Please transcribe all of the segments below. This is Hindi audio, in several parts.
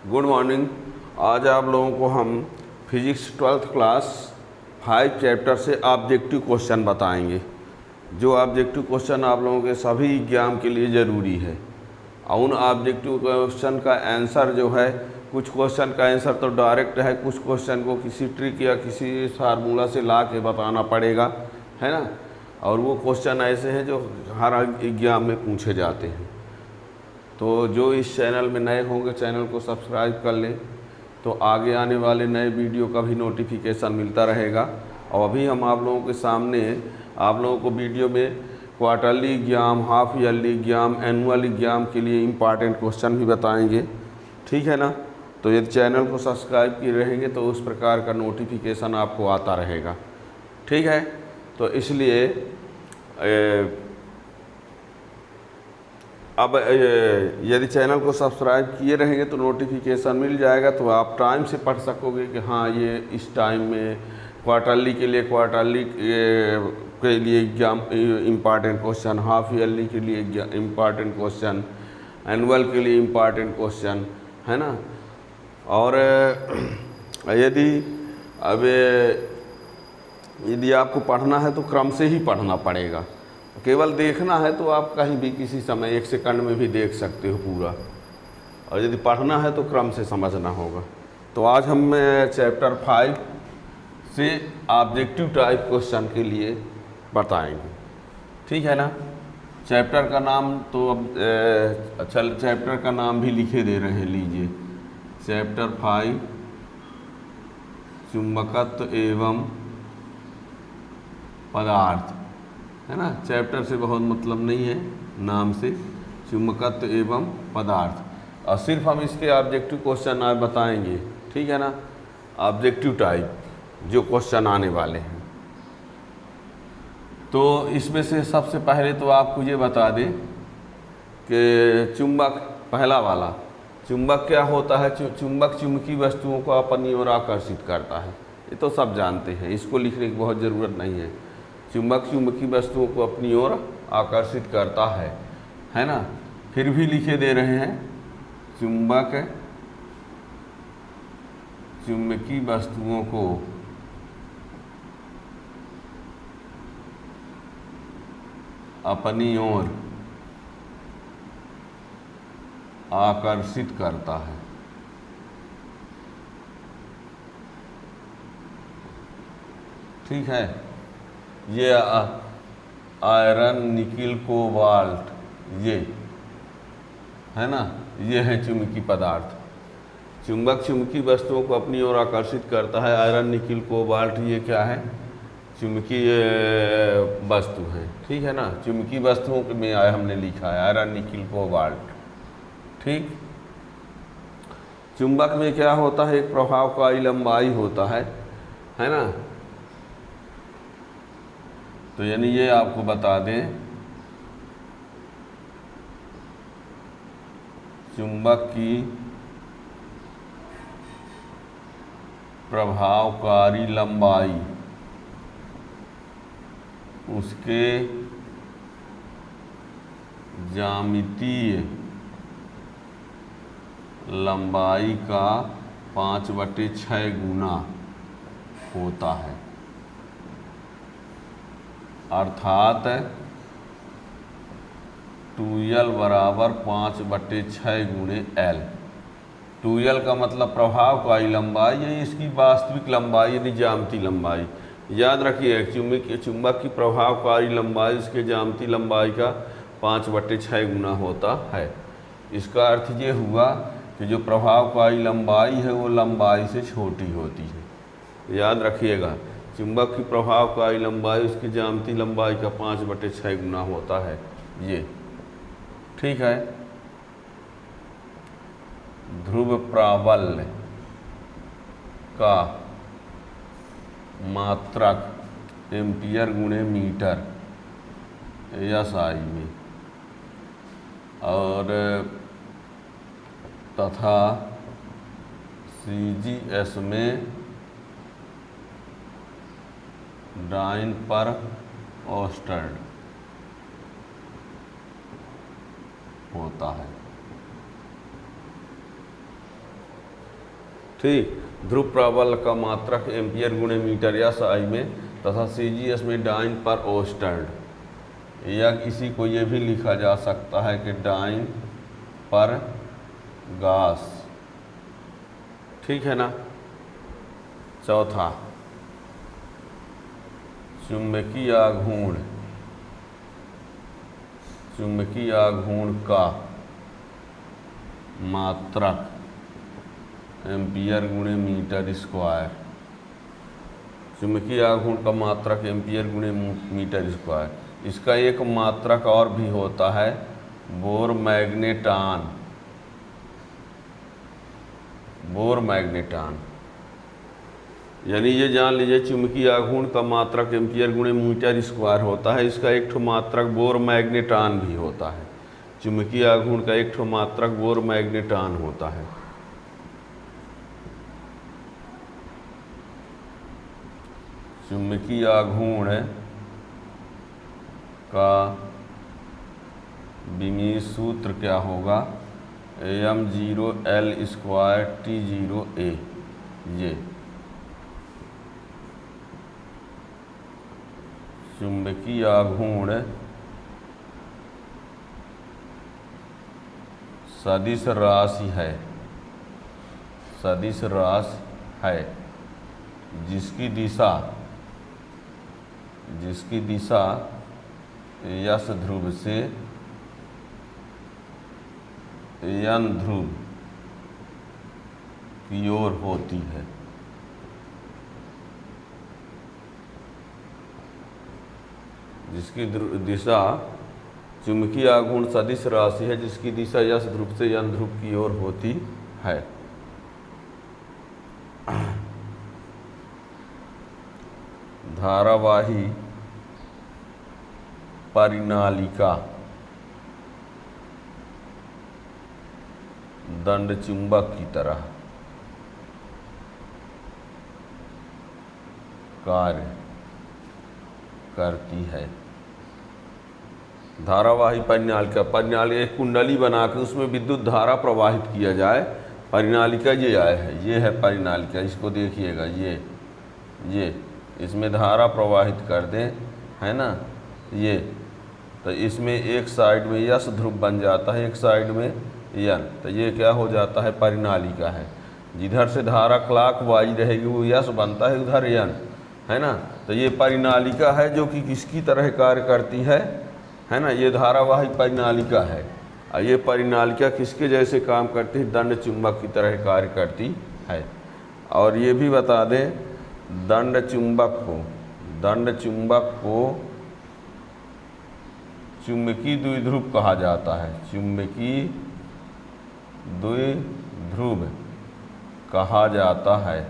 Good morning. आज आप लोगों को हम फिजिक्स 12th क्लास 5 चैप्टर से ऑब्जेक्टिव क्वेश्चन बताएंगे। जो ऑब्जेक्टिव क्वेश्चन आप लोगों के सभी एग्जाम के लिए ज़रूरी है। और उन ऑब्जेक्टिव क्वेश्चन का आंसर जो है, कुछ क्वेश्चन का आंसर तो डायरेक्ट है, कुछ क्वेश्चन को किसी ट्रिक या किसी फार्मूला से ला के बताना पड़ेगा, है ना। और वो क्वेश्चन ऐसे हैं जो हर एग्जाम में पूछे जाते हैं। तो जो इस चैनल में नए होंगे चैनल को सब्सक्राइब कर लें, तो आगे आने वाले नए वीडियो का भी नोटिफिकेशन मिलता रहेगा। और अभी हम आप लोगों के सामने आप लोगों को वीडियो में quarterly exam, half yearly exam, annual exam के लिए इम्पॉर्टेंट क्वेश्चन भी बताएंगे, ठीक है ना। तो यदि चैनल को सब्सक्राइब किए रहेंगे तो उस प्रकार का नोटिफिकेशन आपको आता रहेगा, ठीक है। तो इसलिए अब यदि चैनल को सब्सक्राइब किए रहेंगे तो नोटिफिकेशन मिल जाएगा, तो आप टाइम से पढ़ सकोगे कि हाँ ये इस टाइम में क्वार्टरली के लिए exam important question, half yearly के लिए इम्पॉर्टेंट क्वेश्चन, एनुअल के लिए इम्पॉर्टेंट क्वेश्चन, है ना। और यदि आपको पढ़ना है तो क्रम से ही पढ़ना पड़ेगा। केवल देखना है तो आप कहीं भी किसी समय 1 सेकंड में भी देख सकते हो पूरा, और यदि पढ़ना है तो क्रम से समझना होगा। तो आज हम चैप्टर 5 से ऑब्जेक्टिव टाइप क्वेश्चन के लिए बताएंगे, ठीक है ना। चैप्टर का नाम तो अब चैप्टर का नाम भी लिखे दे रहे हैं, लीजिए। चैप्टर 5 चुंबकत्व एवं पदार्थ, है ना। चैप्टर से बहुत मतलब नहीं है, नाम से चुंबकत्व एवं पदार्थ। और सिर्फ हम इसके ऑब्जेक्टिव क्वेश्चन आज बताएंगे, ठीक है ना। ऑब्जेक्टिव टाइप जो क्वेश्चन आने वाले हैं, तो इसमें से सबसे पहले तो आपको ये बता दें कि चुंबक, पहला वाला चुंबक क्या होता है। चुंबक चुंबकीय वस्तुओं को अपनी ओर आकर्षित करता है, ये तो सब जानते हैं, इसको लिखने की बहुत ज़रूरत नहीं है। चुंबक चुंबकीय वस्तुओं को अपनी ओर आकर्षित करता है ना। फिर भी लिखे दे रहे हैं, चुंबक चुंबकीय वस्तुओं को अपनी ओर आकर्षित करता है। ठीक है, ये आयरन, निकिल, कोबाल्ट, ये है ना, ये है चुंबकीय पदार्थ। चुंबक चुंबकीय वस्तुओं को अपनी ओर आकर्षित करता है। आयरन, निकिल, कोबाल्ट, ये क्या है, चुंबकीय वस्तु है, ठीक है ना। चुंबकीय वस्तुओं में हमने लिखा है आयरन, निकिल, कोबाल्ट, ठीक। चुंबक में क्या होता है, एक प्रभावकारी लंबाई होता है ना। तो यानी ये आपको बता दें, चुंबक की प्रभावकारी लंबाई उसके ज्यामितीय लंबाई का 5/6 गुना होता है। अर्थात 2L बराबर 5/6 गुणे L। 2L का मतलब प्रभावकारी लंबाई, ये इसकी वास्तविक लंबाई यानी ज्यामितीय लंबाई। याद रखिए, चुंबक की प्रभावकारी लंबाई उसके ज्यामितीय लंबाई का 5/6 गुना होता है। इसका अर्थ ये हुआ कि जो प्रभावकारी लंबाई है वो लंबाई से छोटी होती है। याद रखिएगा, चुंबक की प्रभावकारी लंबाई उसकी ज्यामितीय लंबाई का 5/6 गुना होता है, ये ठीक है। ध्रुव प्राबल्य का मात्रक एम्पियर गुणे मीटर SI में, और तथा CGS में डाइन पर ऑस्टर्ड होता है। ठीक। ध्रुव प्रबल का मात्रक एम्पियर गुणे मीटर या SI में तथा CGS में डाइन पर ओस्टर्ड, या इसी को ये भी लिखा जा सकता है कि डाइन पर गास। ठीक है ना। चौथा, चुंबकीय आघूर्ण, चुंबकीय आघूर्ण का मात्रक एम्पियर गुणे मीटर स्क्वायर। चुंबकीय आघूर्ण का मात्रक एम्पियर गुणे मीटर स्क्वायर। इसका एक मात्रक और भी होता है, बोर मैग्नेटान। बोर मैग्नेटान, यानी ये जान लीजिए चुंबकीय आघूर्ण का मात्रक एम्पियर गुणे मीटर स्क्वायर होता है। इसका एक ठो मात्रक बोर मैग्नेटान भी होता है। चुंबकीय आघूर्ण का एक ठो मात्रक बोर मैग्नेटान होता है। चुंबकीय आघूर्ण का विमीय सूत्र क्या होगा? m0L² T0A। ये चुंबकीय आघूर्ण सदिश राशि है, सदिश राशि है जिसकी दिशा यस ध्रुव से यन ध्रुव की ओर होती है। जिसकी दिशा, चुंबकीय आघूर्ण सदिश राशि है जिसकी दिशा यस ध्रुव से यन ध्रुव की ओर होती है। धारावाही परिनालिका दंड चुंबक की तरह कार्य करती है। धारावाही परिनालिका एक कुंडली बनाकर उसमें विद्युत धारा प्रवाहित किया जाए। परिनालिका ये है परिनालिका। इसको देखिएगा, ये इसमें धारा प्रवाहित कर दें, है ना। ये तो इसमें एक साइड में यस ध्रुव बन जाता है, एक साइड में यन। तो ये क्या हो जाता है? परिनालिका है। जिधर से धारा क्लॉकवाइज रहेगी वो यस बनता है, उधर यन, है ना। तो ये परिनालिका है जो कि किसकी तरह कार्य करती है ना। ये धारावाही परिनालिका है और ये परिनालिका किसके जैसे काम करती है? दंड चुंबक की तरह कार्य करती है। और ये भी बता दें, दंड चुंबक को चुंबकीय द्विध्रुव कहा जाता है। चुंबकीय द्विध्रुव कहा जाता है।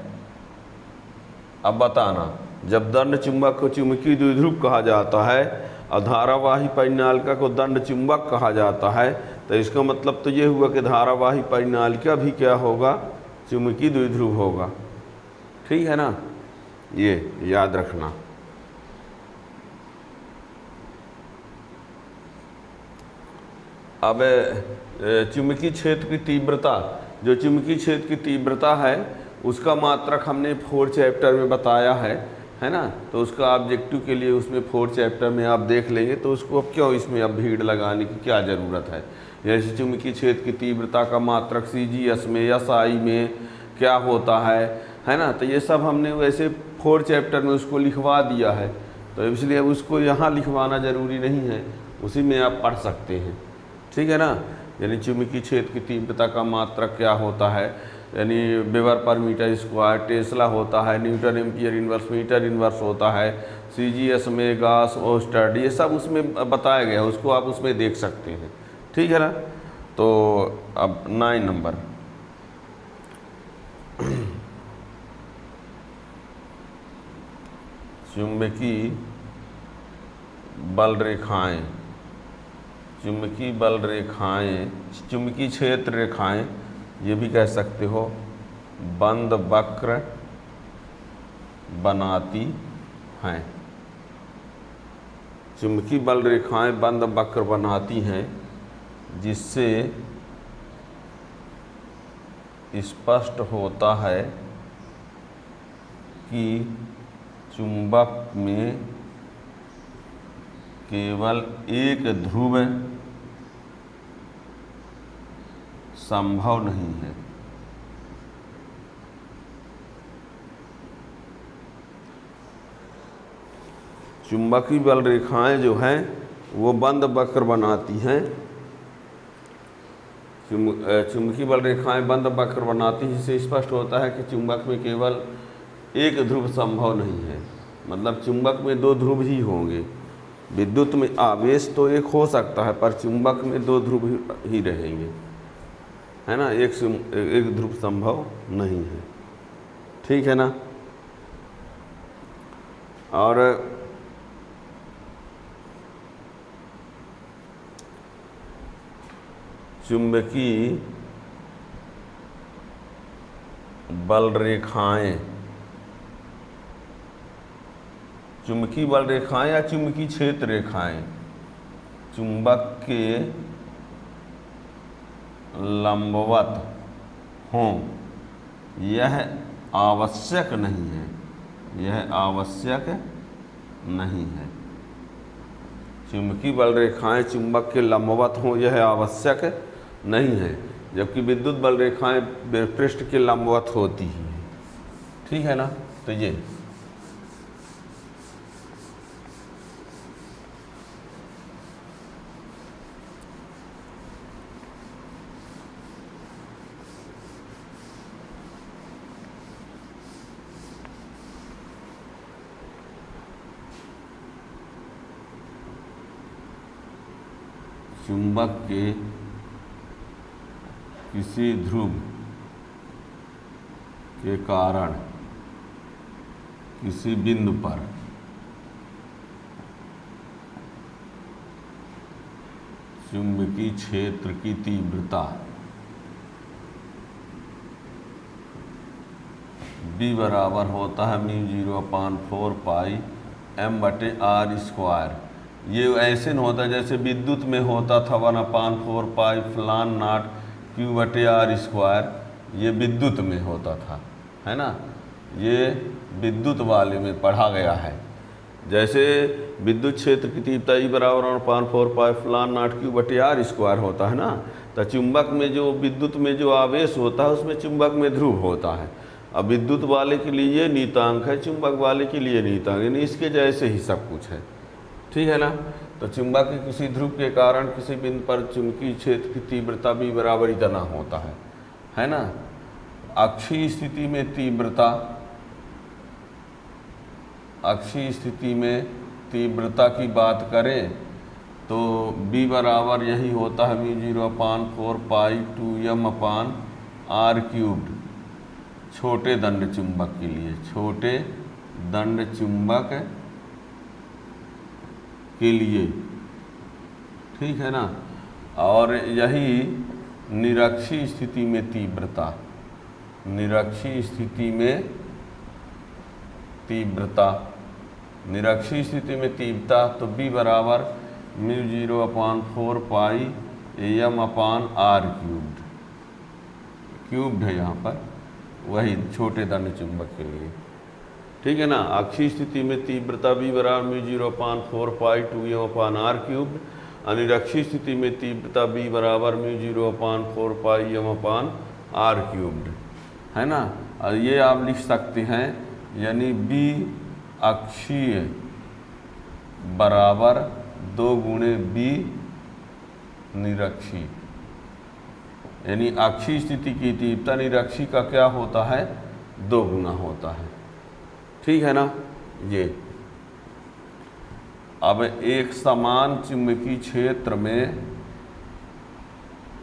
अब बताना, जब दंड चुंबक को चुंबकीय द्विध्रुव कहा जाता है और धारावाही परिनालिका को दंड चुंबक कहा जाता है, तो इसका मतलब तो ये हुआ कि धारावाही परिनालिका भी क्या होगा? चुंबकीय द्विध्रुव होगा। ठीक है ना, ये याद रखना। अब चुंबकीय क्षेत्र की तीव्रता, जो चुंबकीय क्षेत्र की तीव्रता है उसका मात्रक हमने 4 चैप्टर में बताया है ना। तो उसका ऑब्जेक्टिव के लिए उसमें 4 चैप्टर में आप देख लेंगे, तो उसको अब क्यों इसमें अब भीड़ लगाने की क्या ज़रूरत है। जैसे चुंबकीय क्षेत्र की तीव्रता का मात्रक CGS में या SI में क्या होता है ना। तो ये सब हमने वैसे 4 चैप्टर में उसको लिखवा दिया है, तो इसलिए अब उसको यहाँ लिखवाना ज़रूरी नहीं है, उसी में आप पढ़ सकते हैं। ठीक है ना। यानी चुंबकीय क्षेत्र की तीव्रता का मात्रक क्या होता है, यानी वेबर पर मीटर स्क्वायर, टेस्ला होता है, newton ampere inverse, metre inverse होता है, CGS में गास ओस्टर्ड, ये सब उसमें बताया गया है, उसको आप उसमें देख सकते हैं। ठीक है ना। तो अब 9 नंबर, चुंबकीय बल रेखाएं, चुंबकीय बल रेखाएं, चुंबकीय क्षेत्र रेखाएं, ये भी कह सकते हो, बंद वक्र बनाती हैं। चुंबकीय बल रेखाएं बंद वक्र बनाती हैं जिससे स्पष्ट होता है कि चुंबक में केवल एक ध्रुव संभव नहीं है। चुंबकीय बल रेखाएं जो हैं वो बंद वक्र बनाती हैं। चुंबकीय बल रेखाएं बंद वक्र बनाती हैं, जिससे स्पष्ट होता है कि चुंबक में केवल एक ध्रुव संभव नहीं है। मतलब चुंबक में दो ध्रुव ही होंगे। विद्युत में आवेश तो एक हो सकता है, पर चुंबक में दो ध्रुव ही रहेंगे, है ना। एक ध्रुव संभव नहीं है, ठीक है ना। और चुंबकीय बल रेखाएं, चुंबकीय बल रेखाएं या चुंबकीय क्षेत्र रेखाएं चुंबक के लंबवत हों, यह आवश्यक नहीं है। यह आवश्यक नहीं है। चुंबकीय बल रेखाएं चुंबक के लंबवत हों, यह आवश्यक नहीं है, जबकि विद्युत बल रेखाएं पृष्ठ के लंबवत होती ही हैं, ठीक है ना। तो ये चुंबक के किसी ध्रुव के कारण किसी बिंदु पर चुंबकीय क्षेत्र की तीव्रता B बराबर होता है μ0/4 पाई m/r²। ये ऐसे नहीं होता जैसे विद्युत में होता था 1/4 पाई फलान नॉट q/r²। ये विद्युत में होता था, है ना। ये विद्युत वाले में पढ़ा गया है। जैसे विद्युत क्षेत्र की तीव्रता E बराबर 1/4 पाई फलान नॉट q/r² होता है ना, तो चुंबक में जो विद्युत में जो आवेश होता है उसमें चुंबक में ध्रुव होता है। अब विद्युत वाले के लिए ये नीतांक है, चुंबक वाले के लिए नीतांक, यानी इसके जैसे ही सब कुछ है, ठीक है ना। तो चुंबक के किसी ध्रुव के कारण किसी बिंदु पर चुंबकीय क्षेत्र की तीव्रता B बराबर इतना होता है ना। अक्षीय स्थिति में तीव्रता, अक्षीय स्थिति में तीव्रता की बात करें तो B बराबर यही होता है μ0/4 पाई 2m/r³। छोटे दंड चुंबक के लिए, छोटे दंड चुंबक के लिए, ठीक है ना। और यही निरक्षीय स्थिति में तीव्रता, निरक्षीय स्थिति में तीव्रता, निरक्षीय स्थिति में तीव्रता तो B बराबर μ0/4 पाई m/r³। क्यूब्ड है यहाँ पर, वही छोटे दंड चुंबक के लिए, ठीक है ना। अक्षीय स्थिति में तीव्रता B बराबर μ0/4 पाई 2m/r³। अनिरक्षीय स्थिति में तीव्रता B बराबर μ0/4 पाई m/r³, है ना। और ये आप लिख सकते हैं, यानी B अक्षीय बराबर 2 गुणे B निरक्षीय, यानी अक्षीय स्थिति की तीव्रता निरक्षीय का क्या होता है, 2 गुना होता है, ठीक है ना। ये अब एक समान चुंबकीय क्षेत्र में,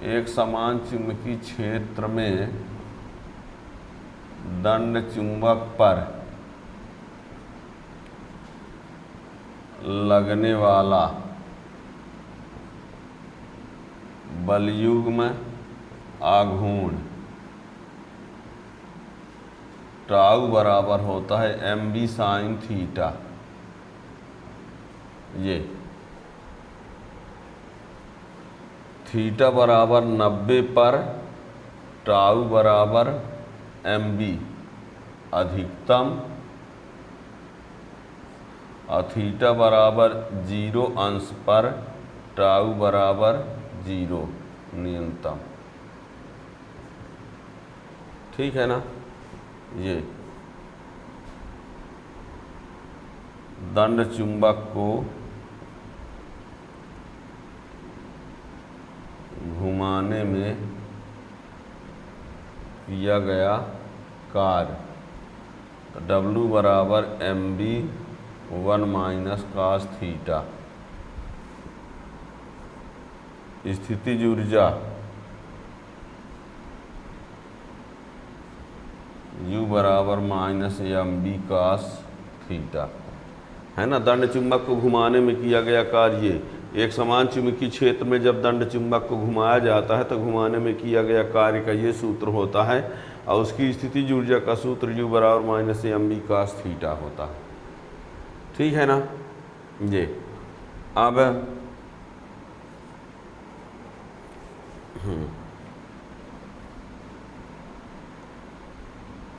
एक समान चुंबकीय क्षेत्र में दंड चुंबक पर लगने वाला बलयुग्म आघूर्ण टाउ बराबर होता है mb sin थीटा। ये थीटा बराबर 90 पर टाउ बराबर mb अधिकतम और थीटा बराबर 0 अंश पर टाउ बराबर 0 न्यूनतम। ठीक है ना। ये दंड चुंबक को घुमाने में किया गया कार्य, तो W बराबर mb 1 माइनस कास थीटा। स्थितिज ऊर्जा U बराबर माइनस mb कास थीटा, है ना। दंड चुंबक को घुमाने में किया गया कार्य, एक समान चुंबकीय क्षेत्र में जब दंड चुंबक को घुमाया जाता है तो घुमाने में किया गया कार्य का ये सूत्र होता है, और उसकी स्थितिज ऊर्जा का सूत्र U बराबर माइनस mb कास थीटा होता है। ठीक है ना। ये अब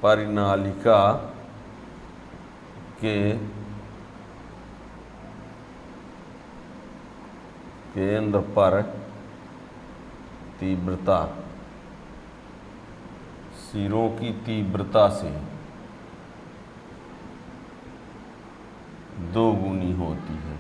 परिनालिका के केंद्र पर तीव्रता सिरों की तीव्रता से 2 गुनी होती है।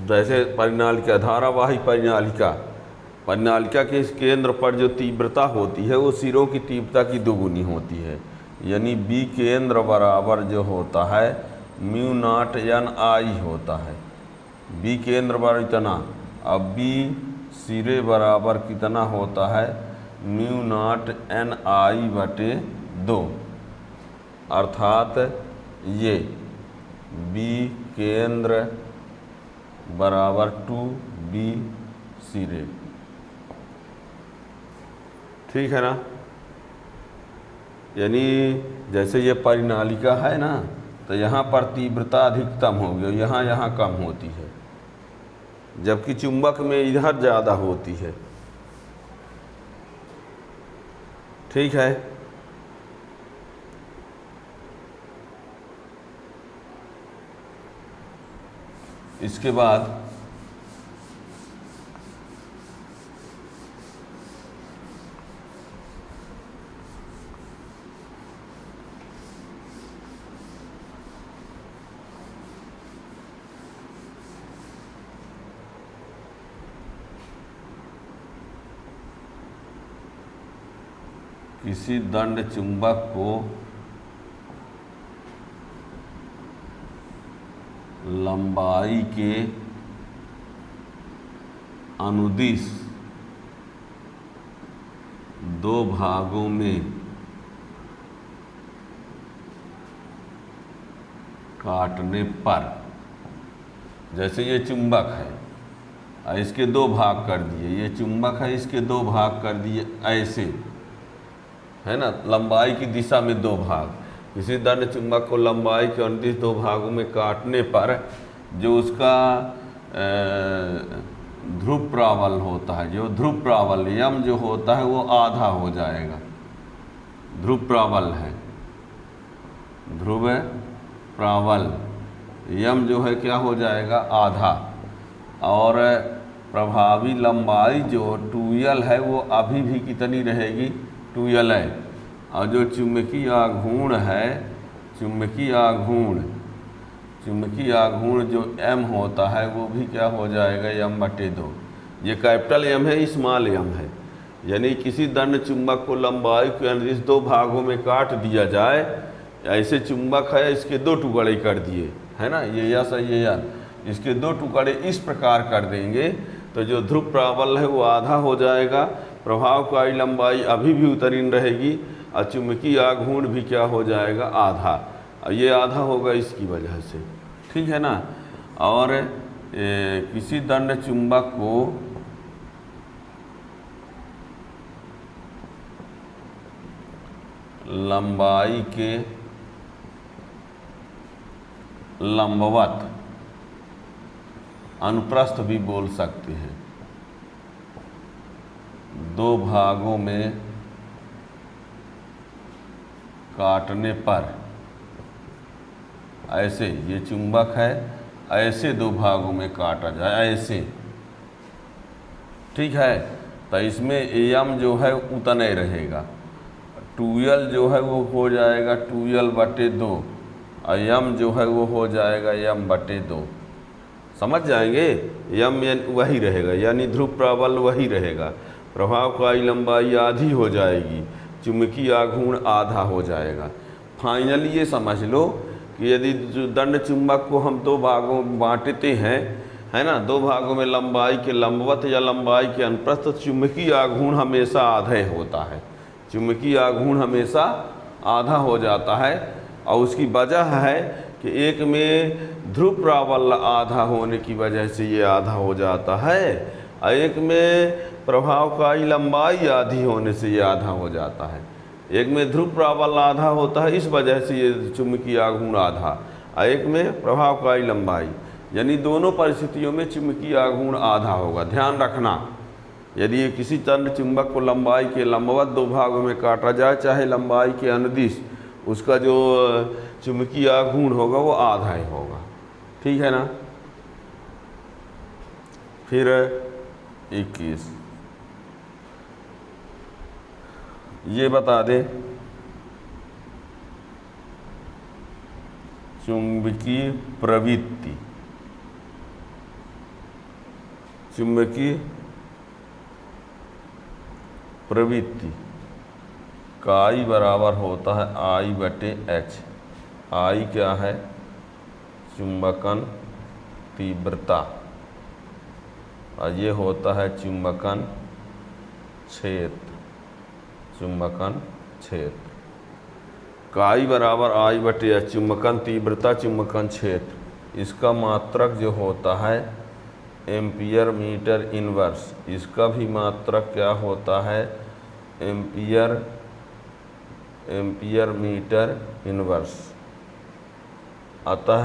जैसे परिनालिका, धारावाही परिनालिका के इस केंद्र पर जो तीव्रता होती है वो सिरों की तीव्रता की 2 गुनी होती है। यानी B केंद्र बराबर जो होता है म्यू नॉट n I होता है। B केंद्र बराबर इतना, अब B सिरे बराबर कितना होता है म्यू नॉट n I बटे 2, अर्थात ये B केंद्र बराबर 2B सिरे। ठीक है ना। यानी जैसे ये परिनालिका है ना, तो यहाँ पर तीव्रता अधिकतम होगी और यहाँ कम होती है, जबकि चुंबक में इधर ज़्यादा होती है। ठीक है। इसके बाद किसी दंड चुंबक को लंबाई के अनुदिश 2 भागों में काटने पर, जैसे ये चुंबक है और इसके 2 भाग कर दिए, ये चुंबक है इसके 2 भाग कर दिए ऐसे, है ना, लंबाई की दिशा में 2 भाग। किसी दंड चुंबक को लंबाई के अनुदिश 2 भागों में काटने पर जो उसका ध्रुव प्राबल्य होता है, जो ध्रुव प्राबल्य यम जो होता है वो आधा हो जाएगा। ध्रुव प्राबल्य है, ध्रुव प्राबल्य यम जो है क्या हो जाएगा आधा, और प्रभावी लंबाई जो 2l है वो अभी भी कितनी रहेगी 2l है, और जो चुंबकीय आघूर्ण है, चुंबकीय आघूर्ण जो m होता है वो भी क्या हो जाएगा m/2। ये कैपिटल M है, स्मॉल m है। यानी किसी दंड चुंबक को लंबाई के अनुदिश 2 भागों में काट दिया जाए, ऐसे चुंबक है इसके 2 टुकड़े कर दिए, है ना, ये यस है ये यन, इसके 2 टुकड़े इस प्रकार कर देंगे तो जो ध्रुव प्राबल्य है वो आधा हो जाएगा, प्रभावकारी लंबाई अभी भी उतनी रहेगी और चुंबकीय आघूर्ण भी क्या हो जाएगा आधा, और ये आधा होगा इसकी वजह से। ठीक है ना। और किसी दंड चुंबक को लंबाई के लंबवत अनुप्रस्थ भी बोल सकते हैं, दो भागों में काटने पर, ऐसे ये चुंबक है, ऐसे दो भागों में काटा जाए, ऐसे, ठीक है। तो इसमें एम जो है उतना ही रहेगा, 2l जो है वो हो जाएगा 2l/2 और m जो है वो हो जाएगा m/2। समझ जाएंगे, m वही रहेगा, यानी ध्रुव प्रबल वही रहेगा, प्रभावकारी लंबाई आधी हो जाएगी, चुंबकीय आघूर्ण आधा हो जाएगा। फाइनली ये समझ लो कि यदि दंड चुंबक को हम दो भागों में बांटते हैं, है ना, दो भागों में लंबाई के लंबवत या लंबाई के अनुप्रस्थ, तो चुंबकीय आघूर्ण हमेशा आधा होता है, चुंबकीय आघूर्ण हमेशा आधा हो जाता है। और उसकी वजह है कि एक में ध्रुव प्राबल्य आधा होने की वजह से ये आधा हो जाता है, और एक में प्रभावकारी लंबाई आधी होने से ये आधा हो जाता है। एक में ध्रुव प्राबल्य आधा होता है, इस वजह से ये चुंबकीय आघूर्ण आधा, और एक में प्रभावकारी लंबाई, यानी दोनों परिस्थितियों में चुंबकीय आघूर्ण आधा होगा। ध्यान रखना, यदि किसी दंड चुंबक को लंबाई के लंबवत दो भागों में काटा जाए, चाहे लंबाई के अनुदिश, उसका जो चुंबकीय आघूर्ण होगा वो आधा ही होगा, ठीक है ना। फिर 21 ये बता दे, चुंबकीय प्रवृत्ति, चुंबकीय प्रवृत्ति का I बराबर होता है I/H। I क्या है? चुंबकन तीव्रता, और ये होता है चुंबकन क्षेत्र, चुंबकन क्षेत्र का I बराबर I/H, चुंबकन तीव्रता, चुंबकन क्षेत्र। इसका मात्रक जो होता है एम्पियर मीटर इनवर्स, इसका भी मात्रक क्या होता है? Ampere metre inverse. अतः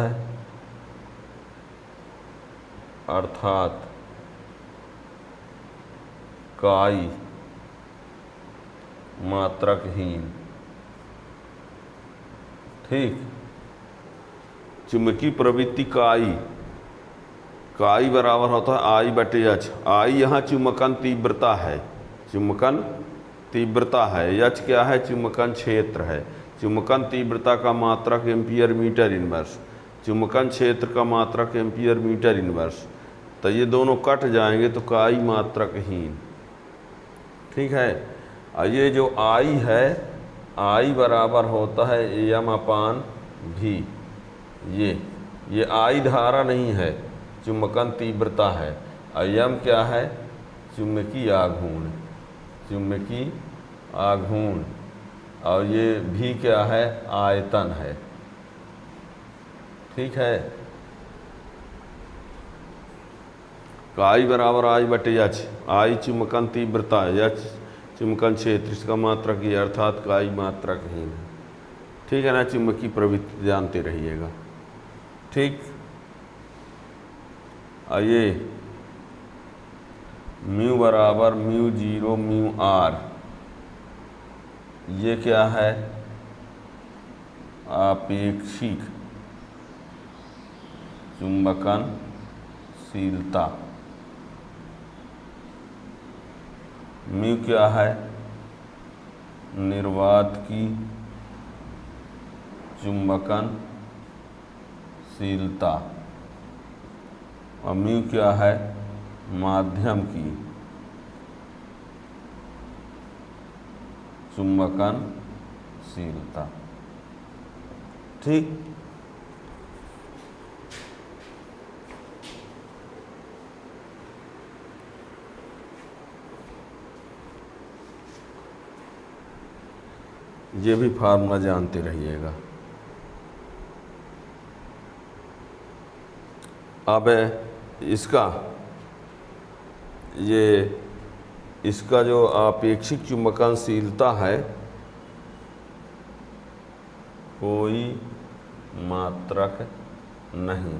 अर्थात काई मात्रकहीन, ठीक। चुंबकीय प्रवृत्ति काई बराबर होता है I/H। I यहाँ चुंबकन तीव्रता है, चुंबकन तीव्रता है, H क्या है? चुंबकन क्षेत्र है। चुंबकन तीव्रता का मात्रक एम्पियर मीटर इनवर्स, चुंबकन क्षेत्र का मात्रक एम्पियर मीटर इनवर्स। तो ये दोनों कट जाएंगे तो काई मात्रकहीन, ठीक है। और ये जो I है, I बराबर होता है AM/V। ये I धारा नहीं है, चुंबकन तीव्रता है। M क्या है? चुंबकीय आघूर्ण, चुंबकीय आघूर्ण। और ये V क्या है? आयतन है, ठीक है। I बराबर I/H। I चुंबकन तीव्रता, H चुंबकन क्षेत्र, इसका मात्रक ये, अर्थात काई मात्रकहीन है, ठीक है ना। चुंबकीय प्रवृत्ति जानते रहिएगा, ठीक। आइए म्यू बराबर μ0 μr, ये क्या है? आपेक्षिक चुंबकनशीलता। म्यू क्या है? निर्वात की चुंबकनशीलता। और म्यू क्या है? माध्यम की चुंबकनशीलता, ठीक। ये भी फार्मूला जानते रहिएगा। अब इसका जो आपेक्षिक चुंबकनशीलता है, कोई मात्रक नहीं,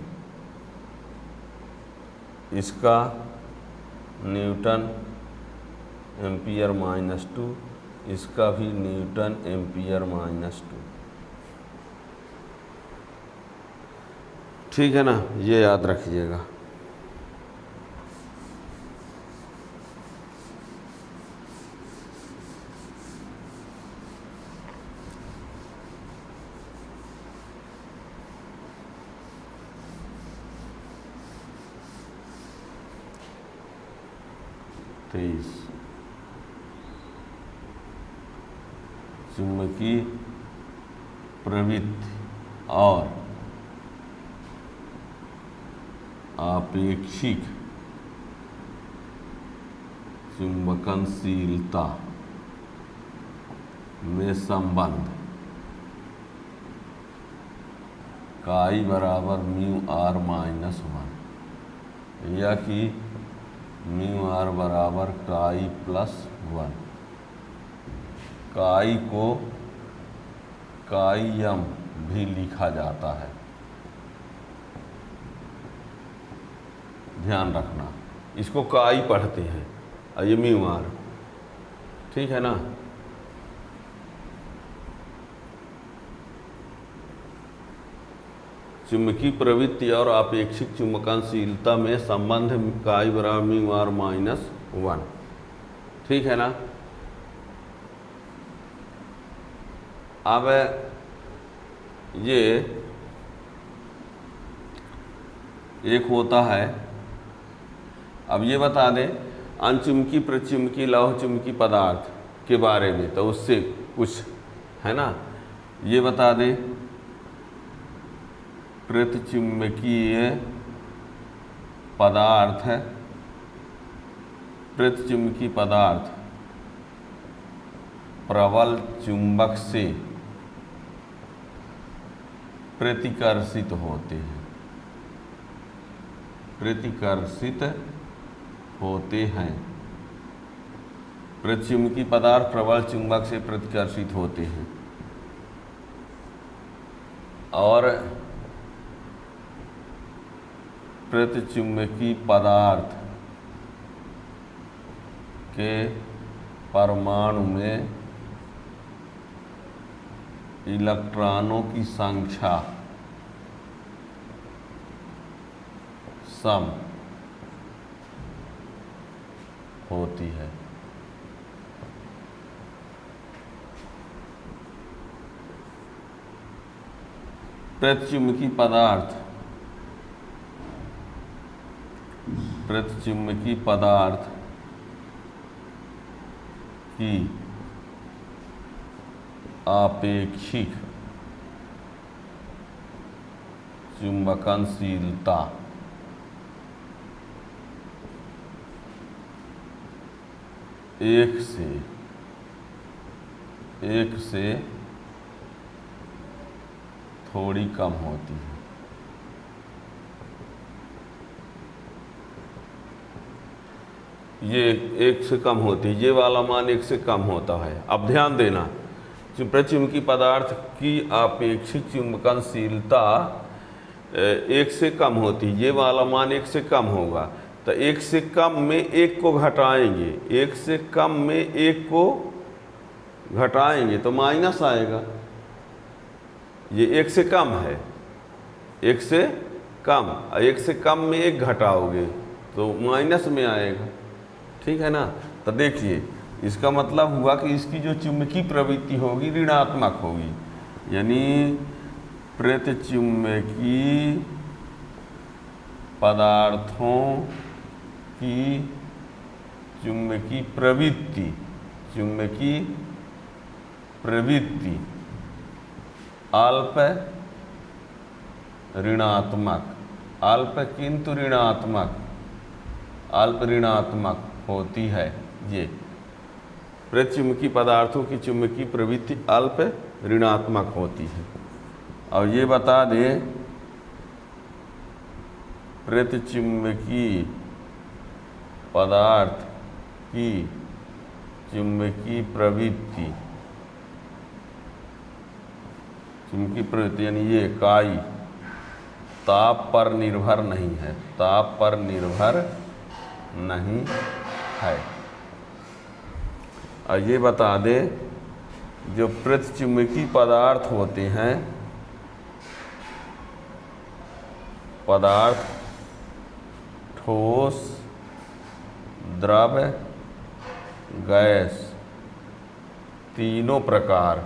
इसका न्यूटन एम्पियर माइनस 2, इसका भी न्यूटन एम्पियर माइनस 2। ठीक है ना, ये याद रखिएगा। चुंबकीय प्रवृत्ति और आपेक्षिक चुंबकनशीलता में संबंध काई बराबर म्यू आर माइनस 1, या कि म्यू आर बराबर काई प्लस 1। काई को काई एम भी लिखा जाता है, ध्यान रखना। इसको काई पढ़ते हैं और ये म्यू आर, ठीक है ना। चुंबकीय प्रवृत्ति और आपेक्षिक चुंबकनशीलता में संबंध काई बराबर म्यू आर माइनस 1, ठीक है ना। अब ये एक होता है, अब ये बता दें अनचुंबकीय प्रतिचुंबकीय लौह चुंबकीय पदार्थ के बारे में, तो उससे कुछ है ना, ये बता दें प्रतिचुंबकीय पदार्थ है, प्रतिचुंबकीय पदार्थ प्रबल चुंबक से प्रतिकर्षित होते हैं, प्रतिकर्षित होते हैं। प्रतिचुंबकीय पदार्थ प्रबल चुंबक से प्रतिकर्षित होते हैं और प्रतिचुंबकीय पदार्थ के परमाणु में इलेक्ट्रॉनों की संख्या सम होती है। प्रतिचुंबकीय पदार्थ की आपेक्षिक चुंबकनशीलता एक से थोड़ी कम होती है। ये एक से कम होती है, ये वाला मान एक से कम होता है। अब ध्यान देना, प्रतिचुंबकीय पदार्थ की आपेक्षिक चुंबकनशीलता एक से कम होती है, ये वाला मान एक से कम होगा, तो एक से कम में एक को घटाएंगे, एक से कम में एक को घटाएंगे तो माइनस आएगा। ये एक से कम है, एक से कम, एक से कम में एक घटाओगे तो माइनस में आएगा, ठीक है ना। तो देखिए इसका मतलब हुआ कि इसकी जो चुंबकीय प्रवृत्ति होगी ऋणात्मक होगी, यानी प्रतिचुंबकीय पदार्थों की चुंबकीय प्रवृत्ति अल्प ऋणात्मक, अल्प किंतु ऋणात्मक, अल्प ऋणात्मक होती है। ये प्रतिचुंबकीय पदार्थों की चुंबकीय प्रवृत्ति अल्प ऋणात्मक होती है। और ये बता दें प्रतिचुंबकीय पदार्थ की चुंबकीय प्रवृत्ति यानी ये काई ताप पर निर्भर नहीं है, ताप पर निर्भर नहीं है। और ये बता दें जो प्रतिचुंबकीय पदार्थ होते हैं, पदार्थ ठोस, द्रव, गैस, तीनों प्रकार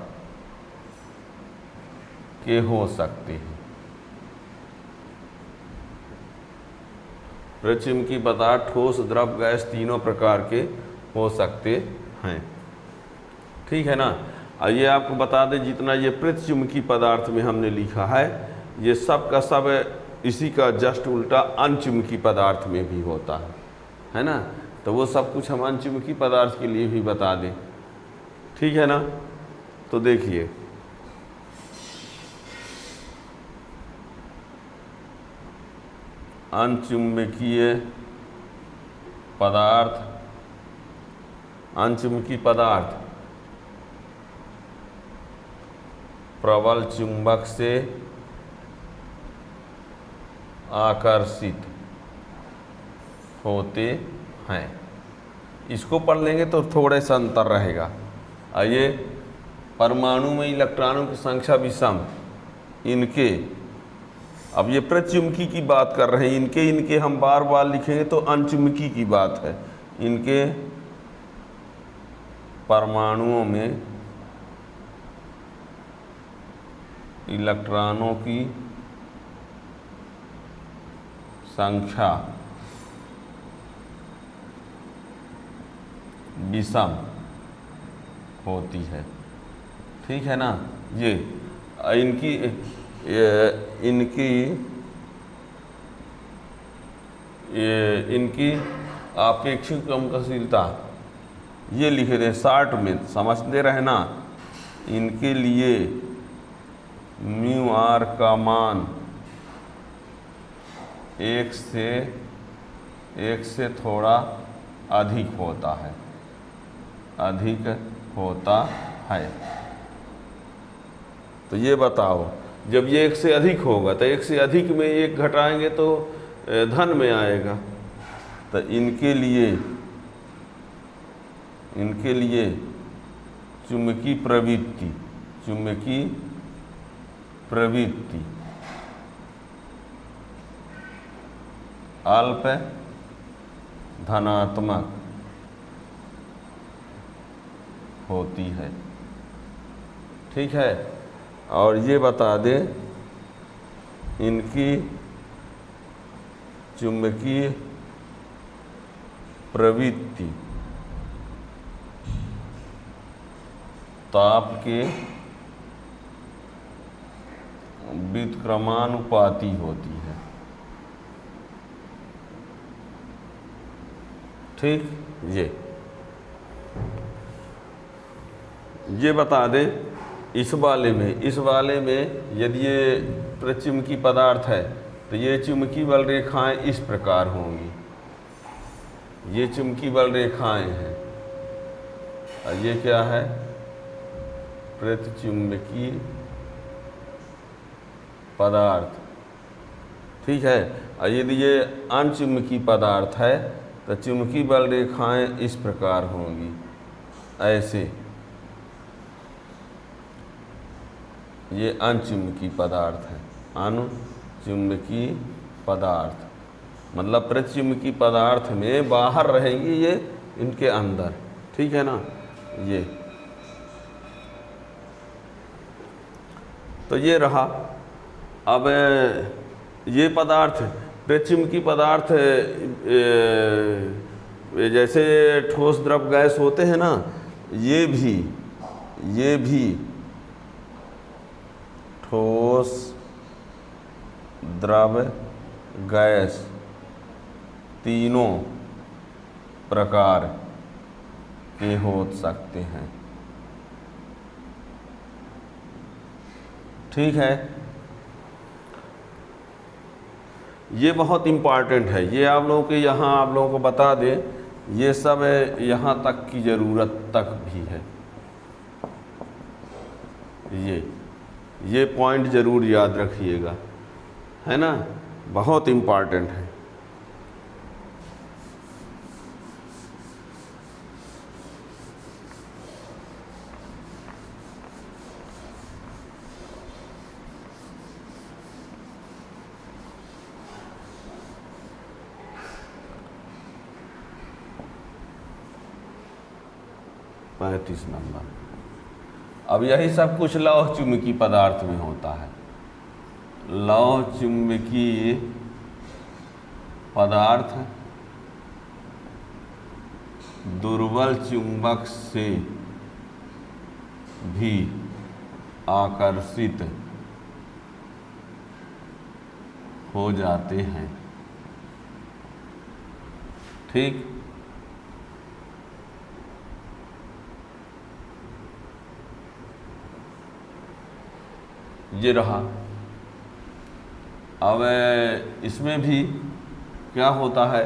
के हो सकते हैं। प्रतिचुंबकीय पदार्थ ठोस, द्रव, गैस तीनों प्रकार के हो सकते हैं। ठीक है ना। और ये आपको बता दें जितना ये प्रतिचुंबकीय पदार्थ में हमने लिखा है, ये सब का सब इसी का जस्ट उल्टा अनचुंबकीय पदार्थ में भी होता है ना। तो वो सब कुछ हम अनचुंबकीय पदार्थ के लिए भी बता दें। ठीक है ना। तो देखिए अनचुंबकीय पदार्थ, अनचुंबकीय पदार्थ प्रबल चुंबक से आकर्षित होते हैं। इसको पढ़ लेंगे तो थोड़ा सा अंतर रहेगा। आइए, परमाणु में इलेक्ट्रॉनों की संख्या विषम, इनके, अब ये प्रतिचुंबकीय की बात कर रहे हैं, इनके हम बार बार लिखेंगे तो अनचुंबकीय की बात है। इनके परमाणुओं में इलेक्ट्रॉनों की संख्या विषम होती है। ठीक है ना। ये इनकी आपेक्षिक गतिशीलता ये लिखे थे शॉर्ट में, समझते रहना। इनके लिए म्यू आर का मान एक से थोड़ा अधिक होता है, अधिक होता है। तो ये बताओ, जब ये एक से अधिक होगा तो एक से अधिक में एक घटाएंगे तो धन में आएगा। तो इनके लिए चुंबकीय प्रवृत्ति अल्प धनात्मक होती है। ठीक है। और ये बता दें इनकी चुंबकीय प्रवृत्ति ताप के व्युत्क्रमानुपाती होती है। ठीक। ये बता दें इस वाले में यदि ये प्रतिचुंबकीय पदार्थ है तो ये चुंबकीय बल रेखाएं इस प्रकार होंगी। ये चुंबकीय बल रेखाएं हैं और ये क्या है, प्रतिचुंबकीय पदार्थ। ठीक है। और यदि ये अनचुंबकीय पदार्थ है तो चुंबकीय बल रेखाएं इस प्रकार होंगी, ऐसे। ये अनचुंबकीय पदार्थ है, अनचुंबकीय पदार्थ मतलब प्रतिचुंबकीय पदार्थ में बाहर रहेंगी, ये इनके अंदर। ठीक है ना। ये तो ये रहा। अब ये पदार्थ प्रतिचुंबकीय पदार्थ जैसे ठोस, द्रव, गैस होते हैं ना, ये भी ठोस, द्रव, गैस तीनों प्रकार के हो सकते हैं। ठीक है। ये बहुत इम्पॉर्टेंट है, ये आप लोगों के यहाँ आप लोगों को बता दें, ये सब यहाँ तक की ज़रूरत तक भी है। ये पॉइंट ज़रूर याद रखिएगा, है ना, बहुत इम्पॉर्टेंट है। 35 नंबर। अब यही सब कुछ लौह चुंबकीय पदार्थ में होता है। लौह चुंबकीय पदार्थ दुर्बल चुंबक से भी आकर्षित हो जाते हैं। ठीक, ये रहा। अब इसमें भी क्या होता है,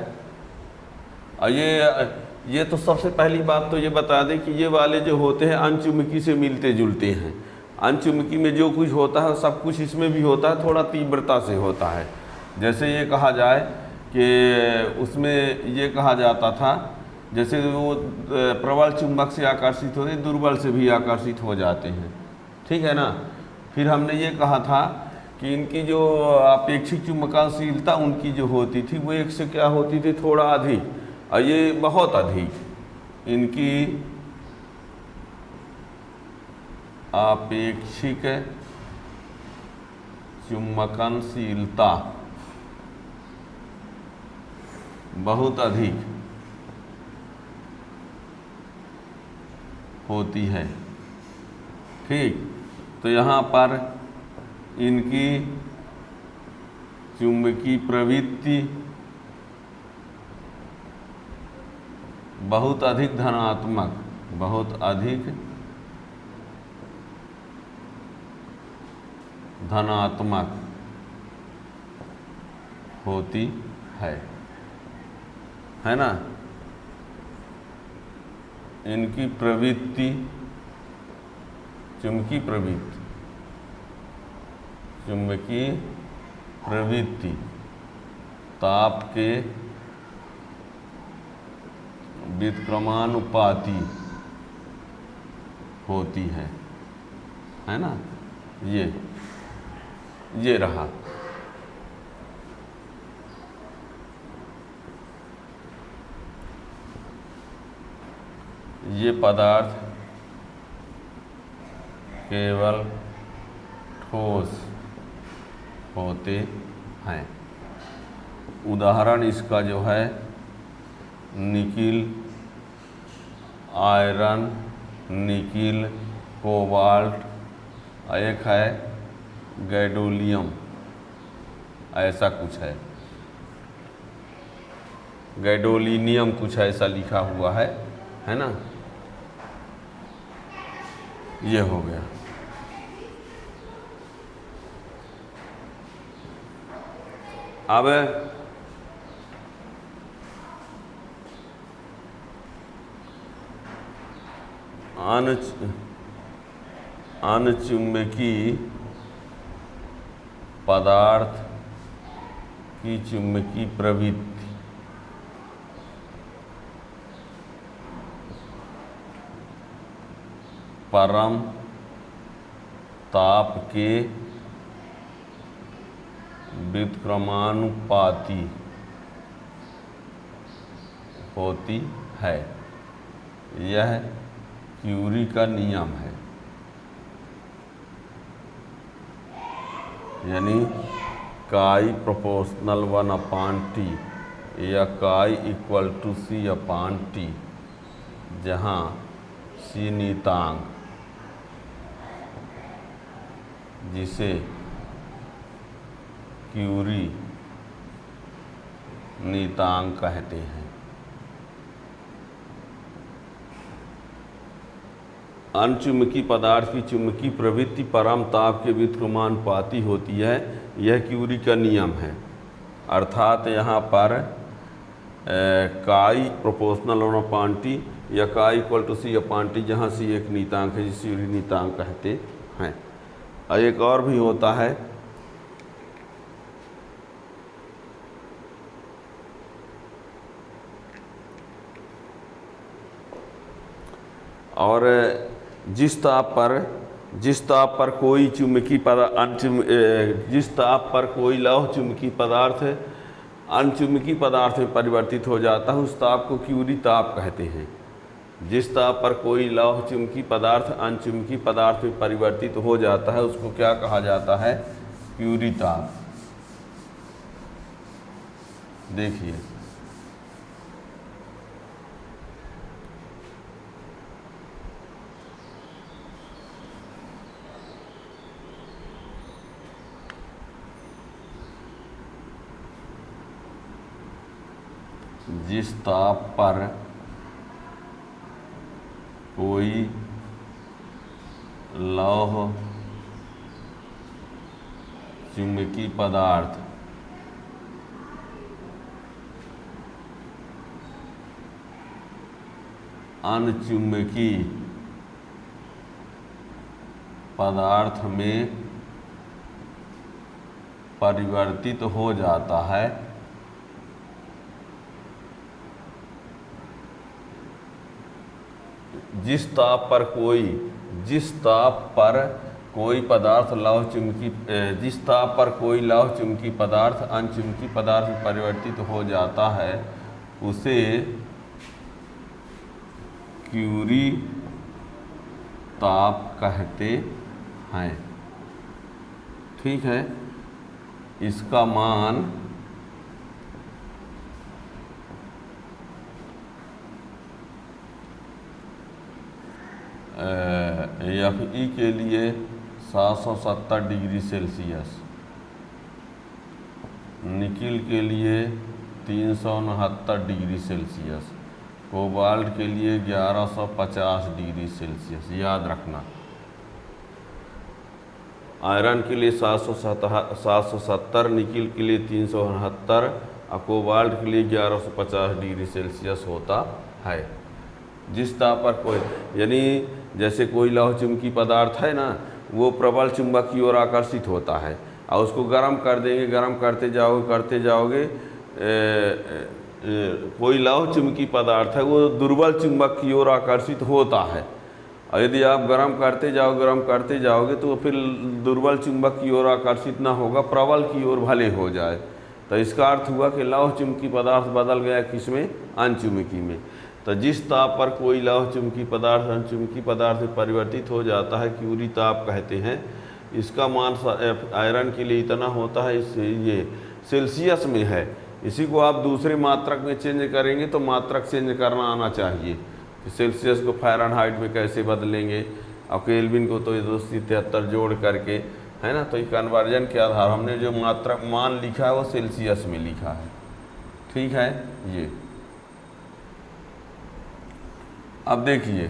ये तो सबसे पहली बात तो ये बता दें कि ये वाले जो होते हैं अनचुंबकीय से मिलते जुलते हैं। अनचुंबकीय में जो कुछ होता है सब कुछ इसमें भी होता है, थोड़ा तीव्रता से होता है। जैसे ये कहा जाए कि उसमें ये कहा जाता था, जैसे वो प्रबल चुंबक से आकर्षित होते, दुर्बल से भी आकर्षित हो जाते हैं। ठीक है ना। फिर हमने ये कहा था कि इनकी जो अपेक्षिक चुंबकशीलता उनकी जो होती थी वो एक से क्या होती थी, थोड़ा अधिक, और ये बहुत अधिक। इनकी अपेक्षिक चुंबकशीलता बहुत अधिक होती है। ठीक, तो यहाँ पर इनकी चुंबकीय प्रवृत्ति बहुत अधिक धनात्मक, बहुत अधिक धनात्मक होती है ना। इनकी प्रवृत्ति, चुंबकीय प्रवृत्ति ताप के व्युत्क्रमानुपाती होती है ना। ये रहा। ये पदार्थ केवल ठोस होते हैं। उदाहरण इसका जो है निकिल, आयरन, निकिल, कोबाल्ट, एक है गैडोलियम, ऐसा कुछ है, गैडोलिनियम कुछ ऐसा लिखा हुआ है ना। ये हो गया। अब अनचुंबकीय पदार्थ की चुंबकीय प्रवृत्ति परम ताप के व्युत्क्रमानुपाती होती है। यह क्यूरी का नियम है। यानी काई प्रोपोर्शनल 1/T या काई इक्वल टू C/T, जहाँ C नियतांक, जिसे क्यूरी नियतांक कहते हैं। अनचुंबकीय पदार्थ की चुंबकीय प्रवृत्ति परम ताप के व्युत्क्रमानुपाती होती है। यह क्यूरी का नियम है। अर्थात यहाँ पर काई प्रोपोर्शनल 1/T या काई इक्वल टू C/T, जहाँ C एक नियतांक है जिसे क्यूरी नियतांक कहते हैं। और एक और भी होता है, और जिस ताप पर कोई चुंबकीय पदार्थ, जिस ताप पर कोई लौह चुंबकीय पदार्थ अनचुंबकीय पदार्थ में परिवर्तित हो जाता है, उस ताप को क्यूरी ताप कहते हैं। जिस ताप पर कोई लौह चुंबकीय पदार्थ अनचुंबकीय पदार्थ में परिवर्तित हो जाता है उसको क्या कहा जाता है? क्यूरी ताप। देखिए, जिस ताप पर कोई लौह चुंबकीय पदार्थ अनचुंबकीय पदार्थ में परिवर्तित हो जाता है जिस ताप पर कोई पदार्थ लौह चुंबकीय जिस ताप पर कोई लौह चुंबकीय पदार्थ अनचुंबकीय पदार्थ में परिवर्तित हो जाता है उसे क्यूरी ताप कहते हैं। ठीक है, इसका मान Fe के लिए 770 डिग्री सेल्सियस, निकिल के लिए 369 डिग्री सेल्सियस, कोबाल्ट के लिए 1150 डिग्री सेल्सियस। याद रखना, आयरन के लिए 770, निकिल के लिए 369 और कोबाल्ट के लिए 1150 डिग्री सेल्सियस होता है। जिस ताप पर कोई, यानी जैसे कोई लौह चुंबकीय पदार्थ है ना, वो प्रबल चुंबक की ओर आकर्षित होता है और उसको गर्म कर देंगे, गर्म करते जाओगे कोई लौह चुंबकीय पदार्थ है वो दुर्बल चुंबक की ओर आकर्षित होता है और यदि आप गर्म करते जाओगे तो फिर दुर्बल चुंबक की ओर आकर्षित ना होगा, प्रबल की ओर भले हो जाए। तो इसका अर्थ हुआ कि लौह चुंबकीय पदार्थ बदल गया किसमें? अनचुंबकीय में। तो जिस ताप पर कोई लौह चुंबकीय पदार्थ अनचुंबकीय पदार्थ में परिवर्तित हो जाता है क्यूरी ताप कहते हैं। इसका मान आयरन के लिए इतना होता है, ये सेल्सियस में है। इसी को आप दूसरे मात्रक में चेंज करेंगे तो मात्रक चेंज करना आना चाहिए कि सेल्सियस को फ़ारेनहाइट में कैसे बदलेंगे और केल्विन को तो 273 जोड़ करके, है ना। तो ये कन्वर्जन के आधार हमने जो मात्रक मान लिखा है वो सेल्सियस में लिखा है। ठीक है, ये अब देखिए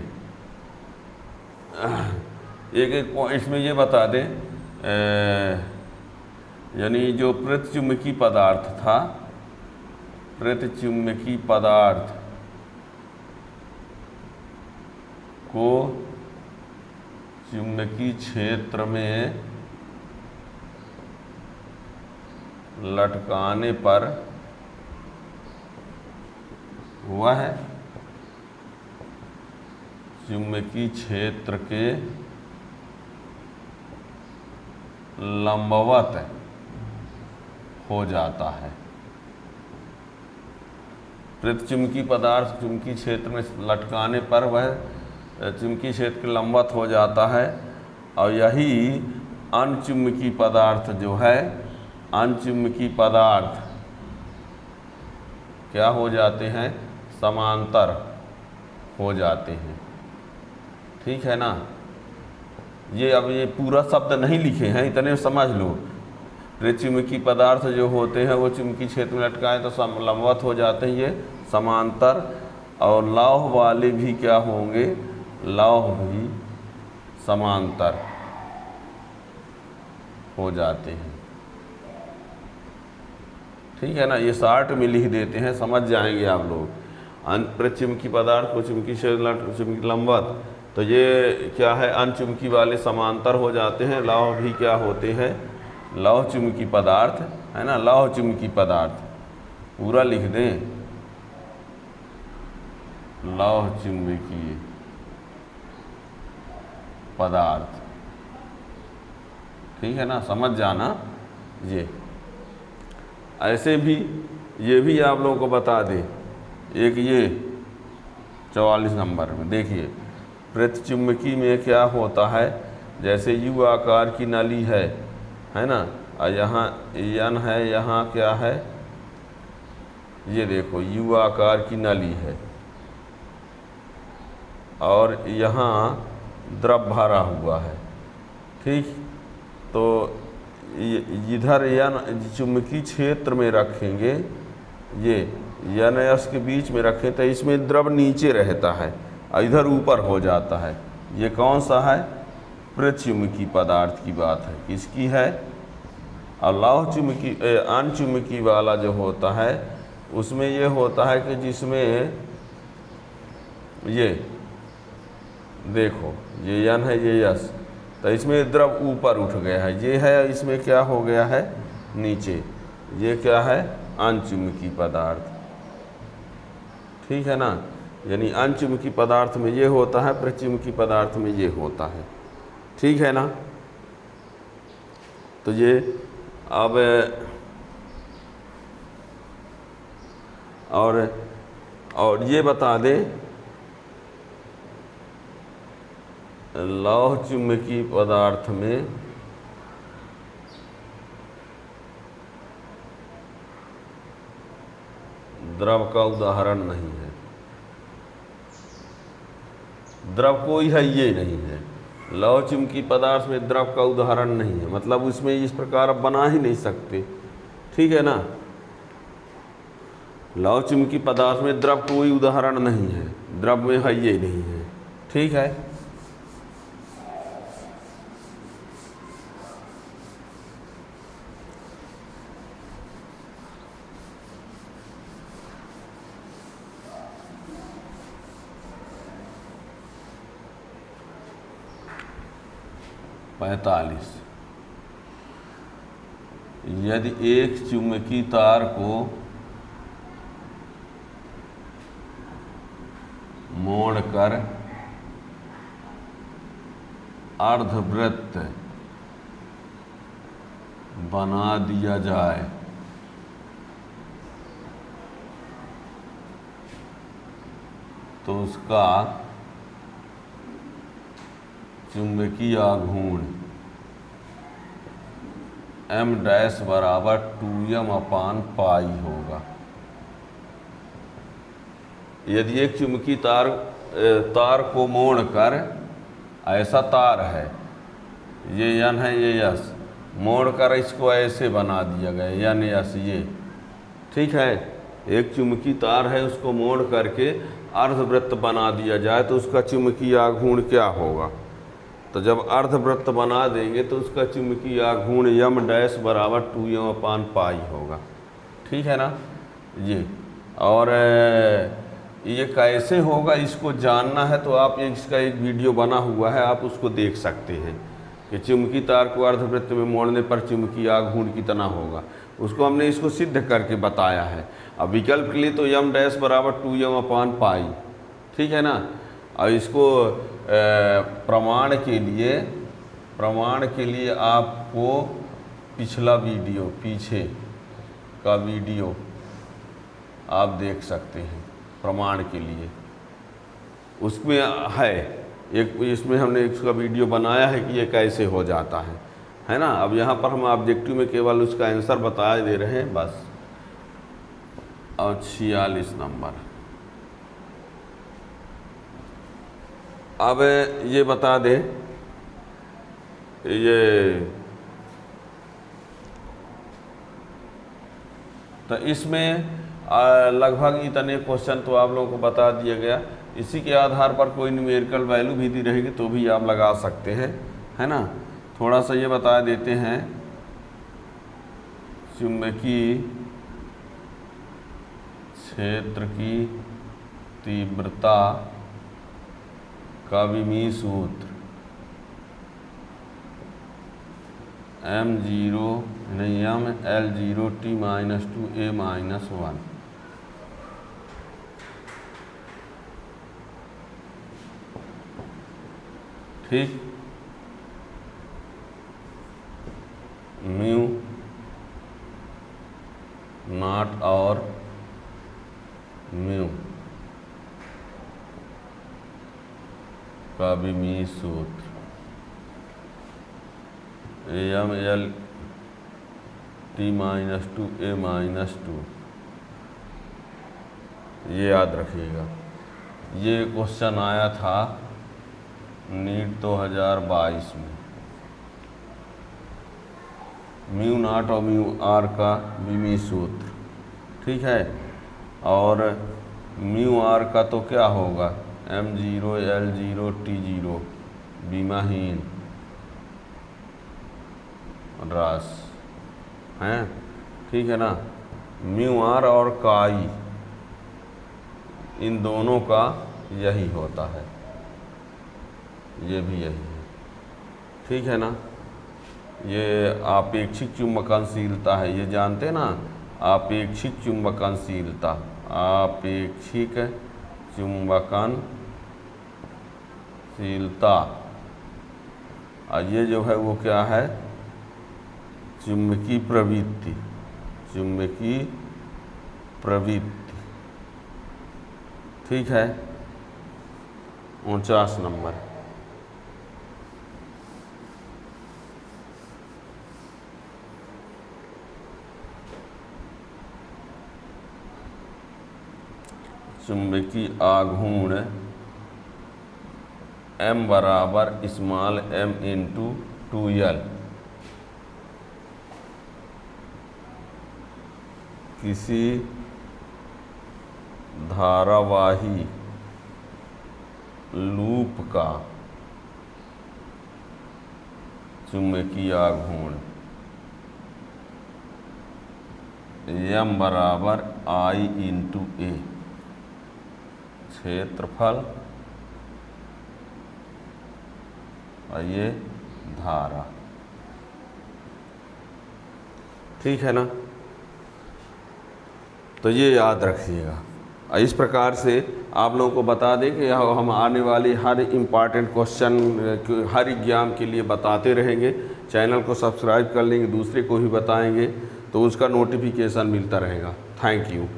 एक इसमें ये बता दें, यानी जो प्रतिचुंबकीय पदार्थ था, प्रतिचुंबकीय पदार्थ को चुंबकीय क्षेत्र में लटकाने पर वह चुंबकीय क्षेत्र के लंबवत हो जाता है। प्रतिचुंबकीय पदार्थ चुंबकीय क्षेत्र में लटकाने पर वह चुंबकीय क्षेत्र के लंबवत हो जाता है और यही अनचुंबकीय पदार्थ जो है, अनचुंबकीय पदार्थ क्या हो जाते हैं? समांतर हो जाते हैं। ठीक है ना। ये अब ये पूरा शब्द नहीं लिखे हैं, इतने समझ लो। प्रतिचुंबकीय पदार्थ जो होते हैं वो चुंबकीय क्षेत्र में लटकाएं तो लंबवत हो जाते हैं, ये समांतर। और लौह वाले भी क्या होंगे? लौह भी समांतर हो जाते हैं। ठीक है ना, ये शार्ट में लिख देते हैं, समझ जाएंगे आप लोग। प्रतिचुंबकीय पदार्थ को चुंबकीय क्षेत्र लंबवत, तो ये क्या है? अनचुंबकीय वाले समांतर हो जाते हैं। लौह भी क्या होते हैं? लौह चुंबकीय पदार्थ, है ना, लौह चुंबकीय पदार्थ पूरा लिख दें, लौह चुंबकीय पदार्थ। ठीक है ना, समझ जाना। ये ऐसे भी, ये भी आप लोगों को बता दें, एक ये 44 नंबर में देखिए, प्रतिचुम्बकी में क्या होता है, जैसे यू आकार की नली है ना, और यहाँ यन है, यहाँ क्या है, ये देखो यू आकार की नली है और यहाँ द्रव भरा हुआ है। ठीक, तो इधर यन चुंबकीय क्षेत्र में रखेंगे, ये यन यस के बीच में रखें तो इसमें द्रव नीचे रहता है और इधर ऊपर हो जाता है। ये कौन सा है, प्रतिचुम्बकीय पदार्थ की बात है, किसकी है। और लौह चुम्बकीय अनचुम्बकीय वाला जो होता है उसमें ये होता है कि जिसमें ये देखो ये यन है, ये यस, तो इसमें द्रव ऊपर उठ गया है, ये है, इसमें क्या हो गया है, नीचे। ये क्या है, अनचुम्बकीय पदार्थ। ठीक है ना, यानी अनचुम्बकीय पदार्थ में ये होता है, प्रतिचुम्बकीय पदार्थ में ये होता है। ठीक है ना, तो ये अब और ये बता दें, लौह चुम्बकीय पदार्थ में द्रव का उदाहरण नहीं है, द्रव कोई है ये नहीं है। लौह चुम्बकीय पदार्थ में द्रव का उदाहरण नहीं है, मतलब उसमें इस प्रकार आप बना ही नहीं सकते। ठीक है ना, लौह चुम्बकीय पदार्थ में द्रव कोई उदाहरण नहीं है, द्रव में है ये नहीं है। ठीक है, पैंतालीस, यदि एक चुम्बकीय तार को मोड़कर अर्धवृत्त बना दिया जाए तो उसका चुंबकीय आघूर्ण m डैश बराबर 2m/π होगा। यदि एक चुंबकीय तार को मोड़कर, ऐसा तार है, ये यन है, ये यस, मोड़कर इसको ऐसे बना दिया गया यन यस ये। ठीक है, एक चुंबकीय तार है, उसको मोड़ करके अर्धवृत्त बना दिया जाए तो उसका चुंबकीय आघूर्ण क्या होगा। तो जब अर्धवृत्त बना देंगे तो उसका चुंबकीय आघूर्ण m डैश बराबर 2m/π होगा। ठीक है ना ये। और ये कैसे होगा, इसको जानना है तो आप इसका एक वीडियो बना हुआ है, आप उसको देख सकते हैं कि चुंबकीय तार को अर्धवृत्त में मोड़ने पर चुंबकीय आघूर्ण कितना होगा। उसको हमने इसको सिद्ध करके बताया है। अब विकल्प के लिए तो m डैश बराबर 2m/π। ठीक है ना, और इसको प्रमाण के लिए आपको पिछला वीडियो, पीछे का वीडियो आप देख सकते हैं प्रमाण के लिए, उसमें है एक, इसमें हमने इसका वीडियो बनाया है कि ये कैसे हो जाता है ना। अब यहाँ पर हम ऑब्जेक्टिव में केवल उसका आंसर बता दे रहे हैं बस। और 46 नंबर, अब ये बता दे, ये तो इसमें लगभग इतने क्वेश्चन तो आप लोगों को बता दिया गया। इसी के आधार पर कोई न्यूमेरिकल वैल्यू भी दी रहेगी तो भी आप लगा सकते हैं, है ना। थोड़ा सा ये बता देते हैं, चुंबकीय क्षेत्र की तीव्रता का विमीय सूत्र m0L0t-2a-1। ठीक, म्यू नॉट और म्यू का विमीय सूत्र AML T-2 A-2, ये याद रखिएगा। ये क्वेश्चन आया था नीट 2022 में। म्यू नॉट और म्यू आर का विमीय सूत्र, ठीक है। और म्यू आर का तो क्या होगा, M0 L0 T0, बीमाहीन रास हैं, ठीक है ना। म्यू आर और काई, इन दोनों का यही होता है, ये भी यही है, ठीक है ना। ये आपेक्षिक चुंबकनशीलता है, ये जानते हैं ना, आपेक्षिक चुंबकनशीलता, आपेक्षिक चुंबकनशीलता। और ये जो है वो क्या है, चुंबकीय प्रवृत्ति, चुंबकीय प्रवृत्ति, ठीक है। 49 नंबर। चुंबकीय आघूर्ण M बराबर स्मॉल m इंटू 2L। किसी धारावाही लूप का चुंबकीय आघूर्ण M बराबर I इंटू A, क्षेत्रफल और ये धारा, ठीक है ना। तो ये याद रखिएगा। इस प्रकार से आप लोगों को बता दें कि हम आने वाली हर इम्पॉर्टेंट क्वेश्चन हर एग्जाम के लिए बताते रहेंगे। चैनल को सब्सक्राइब कर लेंगे, दूसरे को भी बताएंगे तो उसका नोटिफिकेशन मिलता रहेगा। Thank you.